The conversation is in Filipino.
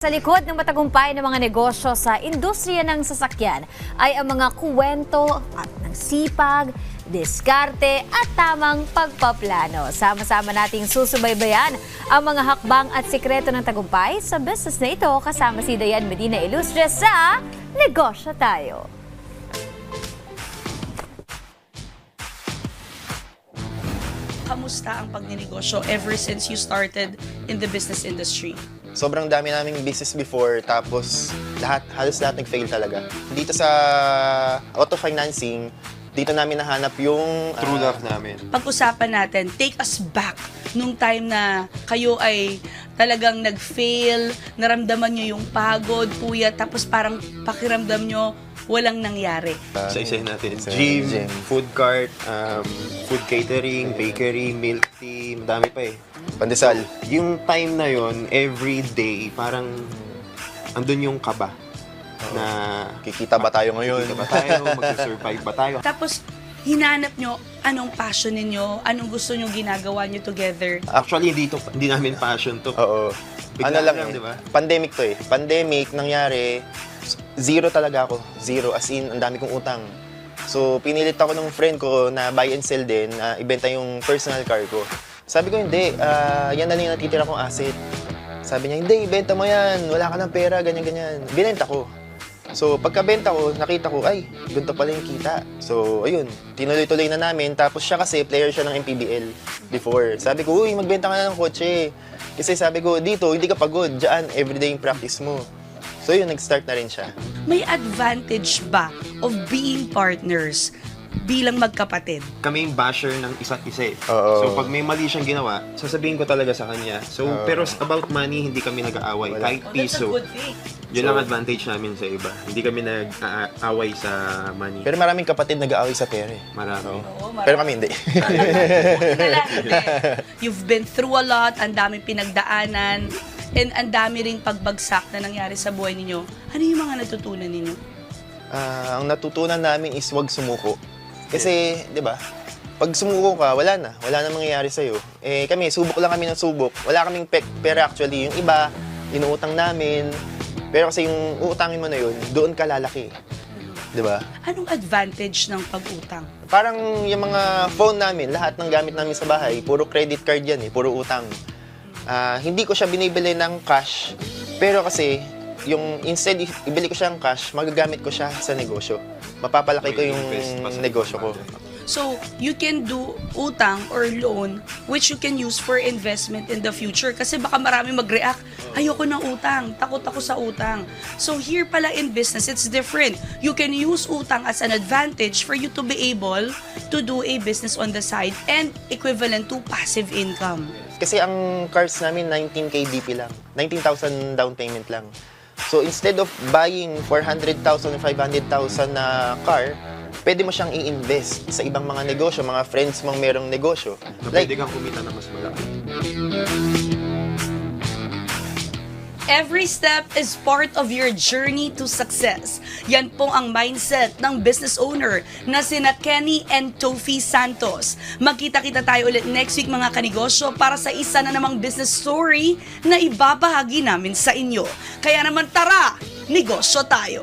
Sa likod ng matagumpay ng mga negosyo sa industriya ng sasakyan ay ang mga kuwento at ng sipag, diskarte at tamang pagpaplano. Sama-sama nating susubaybayan ang mga hakbang at sikreto ng tagumpay sa business na ito kasama si Dayan Medina Ilustre sa Negosyo Tayo. Kamusta ang pagninegosyo ever since you started in the business industry? Sobrang dami naming business before, tapos halos lahat nag-fail talaga. Dito sa auto financing, dito namin nahanap yung True love namin. Pag-usapan natin, take us back nung time na kayo ay talagang nag-fail, naramdaman nyo yung pagod, puyat, tapos parang pakiramdam nyo walang nangyari. Isa-isahin natin. Isa- Gym, gym. food cart, food catering, bakery, milk tea, madami pa eh. pandesal. Yung time na yon every day, parang andun yung kaba. Na Kikita ba tayo ngayon? kikita ba tayo, magsusurvive ba tayo. Tapos, hinanap nyo anong passion ninyo, anong gusto nyo ginagawa nyo together. Actually, hindi namin passion to. Oo. Bigla Ano lang, lang, eh, di ba? pandemic to eh. Pandemic, nangyari, zero talaga ako. Zero, as in, ang dami kong utang. So, pinilit ako ng friend ko na buy and sell din, na ibenta yung personal car ko. Sabi ko, hindi, yan na lang yung natitira kong asset. Sabi niya, hindi, ibenta mo yan, wala ka ng pera, ganyan-ganyan. Binenta ko. So, pagkabenta ko, nakita ko, ay, ganito pala yung kita. So, ayun, tinuloy-tuloy na namin. Tapos siya kasi, player siya ng MPBL before. Sabi ko, uy, magbenta ka na ng kotse. Kasi sabi ko, dito, hindi ka pagod. Diyan, everyday yung practice mo. So, yun, nag-start na rin siya. May advantage ba of being partners bilang magkapatid? Kami yung basher ng isa't isa eh. Oo. So, pag may mali siyang ginawa, sasabihin ko talaga sa kanya. So, pero about money, hindi kami nag-aaway. Wala. Kahit piso. thing. Yun So- ang advantage namin sa iba. Hindi kami nag-aaway sa money. Pero maraming kapatid nag-aaway sa pera eh. Marami. Pero kami hindi. You've been through a lot, ang daming pinagdaanan, and ang dami ring pagbagsak na nangyari sa buhay ninyo. Ano yung mga natutunan ninyo? Ang natutunan namin is wag sumuko. Kasi, di ba, pag sumuko ka, wala na mangyayari sa'yo. Eh, kami, subok lang kami ng subok. Wala kaming pera actually. Yung iba, inuutang namin. Pero kasi yung uutangin mo na yun, doon ka lalaki. Di ba? Anong advantage ng pag-utang? Parang yung mga phone namin, lahat ng gamit namin sa bahay, puro credit card yan eh, puro utang. Hindi ko siya binibili ng cash. Pero kasi, yung instead ibili ko siya ng cash, magagamit ko siya sa negosyo. Mapapalaki ko yung negosyo ko. So, you can do utang or loan which you can use for investment in the future. Kasi baka marami mag-react, ayoko ng utang, takot ako sa utang. So, here pala in business, it's different. You can use utang as an advantage for you to be able to do a business on the side and equivalent to passive income. Kasi ang cars namin, 19K DP lang. 19,000 down payment lang. So instead of buying 400,000 or 500,000 na car, pwede mo siyang i-invest sa ibang mga negosyo, mga friends mong merong negosyo. Na pwede kang kumita na mas malaki. Every step is part of your journey to success. Yan po ang mindset ng business owner na sina Kenny and Tofi Santos. Magkita-kita tayo ulit next week mga kanegosyo para sa isa na namang business story na ibabahagi namin sa inyo. Kaya naman tara, negosyo tayo!